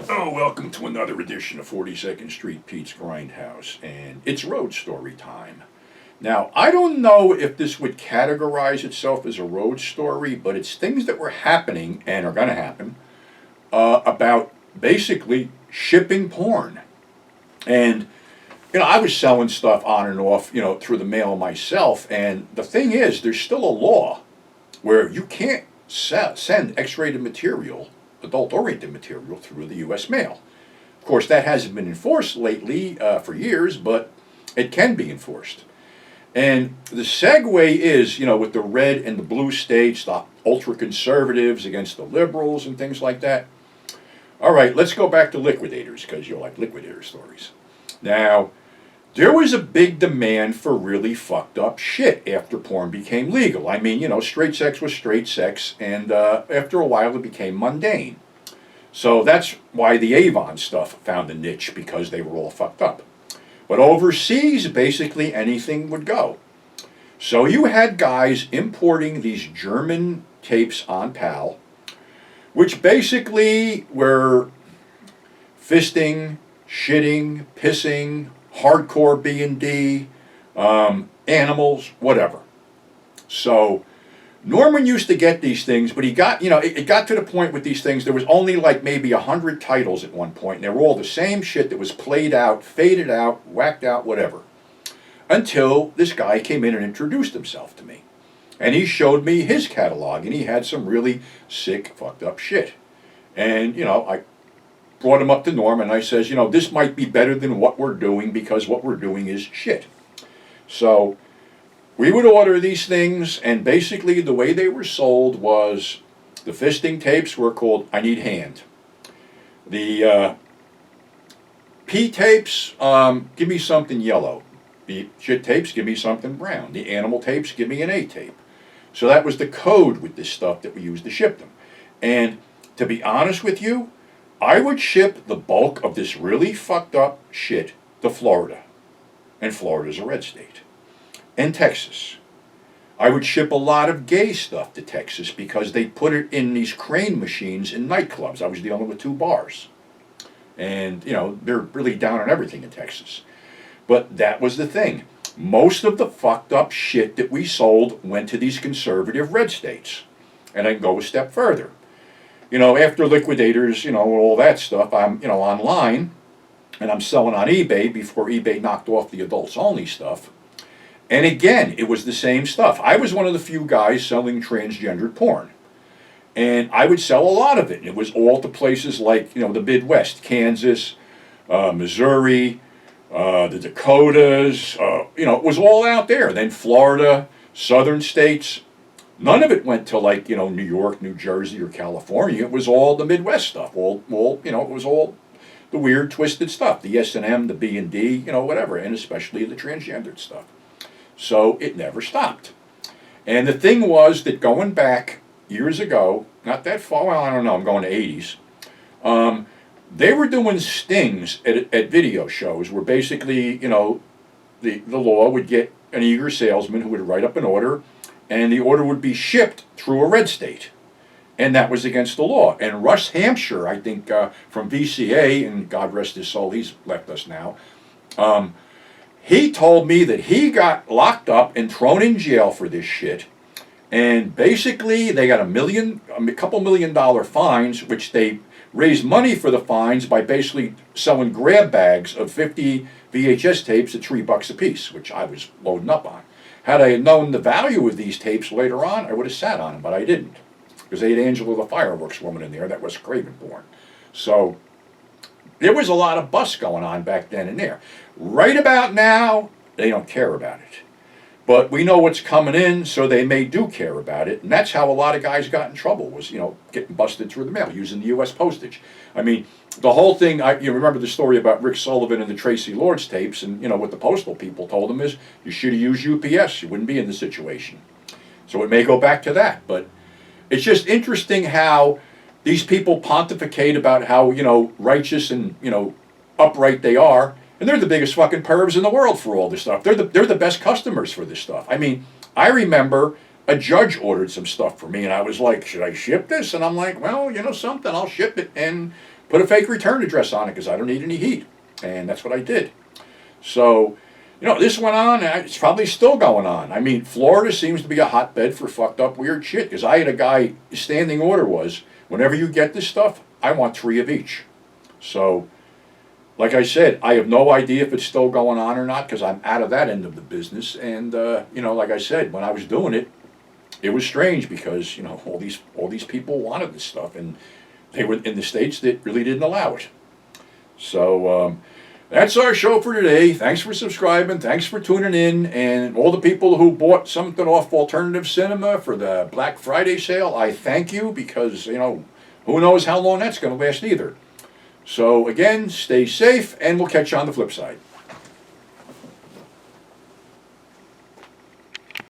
Oh, welcome to another edition of 42nd Street Pete's Grindhouse, and it's road story time. Now, I don't know if this would categorize itself as a road story, but it's things that were happening and are going to happen about basically shipping porn. And, I was selling stuff on and off, through the mail myself, and the thing is, there's still a law where you can't send X-rated material, adult-oriented material, through the U.S. mail. Of course, that hasn't been enforced lately for years, but it can be enforced. And the segue is, with the red and the blue states, the ultra-conservatives against the liberals and things like that. All right, let's go back to Liquidators, because you'll like Liquidator stories. Now, there was a big demand for really fucked up shit after porn became legal. I mean, straight sex was straight sex, and after a while it became mundane. So that's why the Avon stuff found a niche, because they were all fucked up. But overseas, basically anything would go. So you had guys importing these German tapes on PAL, which basically were fisting, shitting, pissing, hardcore B&D, animals, whatever. So Norman used to get these things, but he got, it got to the point with these things, there was only like maybe 100 titles at one point, and they were all the same shit that was played out, faded out, whacked out, whatever. Until this guy came in and introduced himself to me. And he showed me his catalog, and he had some really sick, fucked up shit. And, I brought him up to Norm, and I says, this might be better than what we're doing, because what we're doing is shit. So we would order these things, and basically the way they were sold was the fisting tapes were called I Need Hand. The P tapes, give me something yellow. The shit tapes, give me something brown. The animal tapes, give me an A tape. So that was the code with this stuff that we used to ship them. And to be honest with you, I would ship the bulk of this really fucked up shit to Florida. And Florida's a red state. And Texas. I would ship a lot of gay stuff to Texas because they put it in these crane machines in nightclubs. I was dealing with 2 bars. And, they're really down on everything in Texas. But that was the thing. Most of the fucked up shit that we sold went to these conservative red states. And I can go a step further. After Liquidators, all that stuff, I'm, online, and I'm selling on eBay before eBay knocked off the adults only stuff. And again, it was the same stuff. I was one of the few guys selling transgendered porn. And I would sell a lot of it. And it was all to places like, the Midwest, Kansas, Missouri, the Dakotas, it was all out there. Then Florida, southern states. None of it went to like, New York, New Jersey, or California. It was all the Midwest stuff. All it was all the weird, twisted stuff. The S&M, the B&D, whatever. And especially the transgendered stuff. So it never stopped. And the thing was that going back years ago, not that far, well, I don't know, I'm going to 80s, they were doing stings at video shows where basically, the law would get an eager salesman who would write up an order, and the order would be shipped through a red state. And that was against the law. And Russ Hampshire, I think, from VCA, and God rest his soul, he's left us now, he told me that he got locked up and thrown in jail for this shit. And basically, they got a couple $1 million fines, which they raised money for the fines by basically selling grab bags of 50 VHS tapes at $3 a piece, which I was loading up on. Had I known the value of these tapes later on, I would have sat on them, but I didn't. Because they had Angela the Fireworks Woman in there that was Craven porn. So there was a lot of bust going on back then and there. Right about now, they don't care about it. But we know what's coming in, so they do care about it. And that's how a lot of guys got in trouble, was, getting busted through the mail, using the U.S. postage. I mean, the whole thing, you remember the story about Rick Sullivan and the Tracy Lords tapes, and, what the postal people told him is, you should have used UPS, you wouldn't be in the situation. So it may go back to that. But it's just interesting how these people pontificate about how, righteous and, upright they are. And they're the biggest fucking pervs in the world for all this stuff. They're the best customers for this stuff. I mean, I remember a judge ordered some stuff for me, and I was like, should I ship this? And I'm like, well, something, I'll ship it. And put a fake return address on it because I don't need any heat. And that's what I did. So, this went on. It's probably still going on. I mean, Florida seems to be a hotbed for fucked up weird shit. Because I had a guy, his standing order was, whenever you get this stuff, I want 3 of each. So, like I said, I have no idea if it's still going on or not because I'm out of that end of the business. And, like I said, when I was doing it, it was strange because, all these people wanted this stuff. And they were in the states that really didn't allow it. So, that's our show for today. Thanks for subscribing. Thanks for tuning in. And all the people who bought something off Alternative Cinema for the Black Friday sale, I thank you because, who knows how long that's going to last either. So again, stay safe and we'll catch you on the flip side.